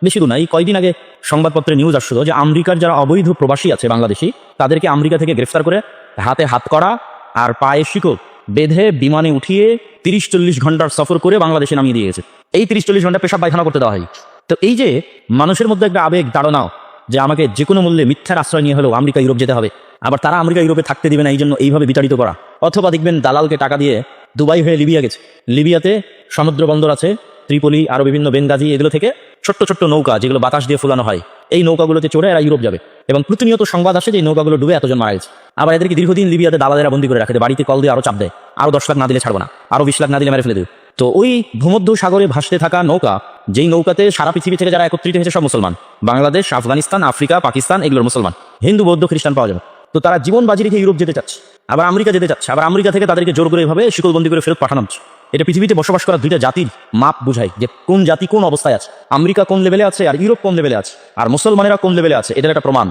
বেশি দূর না, এই কয়দিন আগে সংবাদপত্রে নিউজ আসছিল যে আমেরিকার যারা অবৈধ প্রবাসী আছে বাংলাদেশি, তাদেরকে আমেরিকা থেকে গ্রেফতার করে হাতে হাত করা আর পায়ে শিকল বেঁধে বিমানে উঠিয়ে 30-40 ঘন্টার সফর করে বাংলাদেশে নামিয়ে দিয়ে গেছে। এই 30-40 ঘন্টা পেশাব পায়খানা করতে দেওয়া হয়। তো এই যে মানুষের মধ্যে একটা আবেগ দাঁড়ানো যে আমাকে যে কোনো মূল্যে মিথ্যার আশ্রয় নিয়ে হলেও আমেরিকা ইউরোপ যেতে হবে, আবার তারা আমেরিকা ইউরোপে থাকতে দিবে না, এই জন্য এইভাবে বিতাড়িত করা। অথবা দেখবেন দালালকে টাকা দিয়ে দুবাই হয়ে লিবিয়া গেছে, লিবিয়াতে সমুদ্র বন্দর আছে, ত্রিপলি আরো বিভিন্ন বেনগাজি, এগুলো থেকে ছোট্ট ছোট্ট নৌকা যেগুলো বাতাস দিয়ে ফুলানো হয়, এই নৌকাগুলোতে চড়ে এরা ইউরোপ যাবে এবং প্রতিনিয়ত সংবাদ আসে যে এই নৌকাগুলো ডুবে এতজন মারা গেছে। আবার এদেরকে দীর্ঘদিন লিবিয়াতে দালালেরা বন্দী করে রাখে, বাড়িতে কল দিয়ে আরো চাপ দেয়, আরো 10 লাখ না দিলে ছাড়বো না, আরো 20 লাখ না দিলে মেরে ফেলে দেবে। তো ওই ভূমধ্য সাগরে ভাসতে থাকা নৌকা, যেই নৌকাতে সারা পৃথিবী থেকে যারা একত্রিত হয়েছে সব মুসলমান, বাংলাদেশ, আফগানিস্তান, আফ্রিকা, পাকিস্তান, এগুলোর মুসলমান, হিন্দু বৌদ্ধ খ্রিস্টান পাওয়া যাবে। তো তারা জীবন বাজি রেখে ইউরোপ যেতে চাচ্ছে, আবার আমেরিকা যেতে চাচ্ছে, আবার আমেরিকা থেকে তাদেরকে জোর করে এভাবে শিকলবন্দি করে ফেরত পাঠানো হচ্ছে। এটা পৃথিবীতে বসবাস করা দুইটা জাতির মাপ বুঝায় যে কোন জাতি কোন অবস্থায় আছে। আমেরিকা কোন লেভেলে আছে আর ইউরোপ কোন লেভেলে আছে আর মুসলমানেরা কোন লেভেলে আছে, এটার একটা প্রমাণ।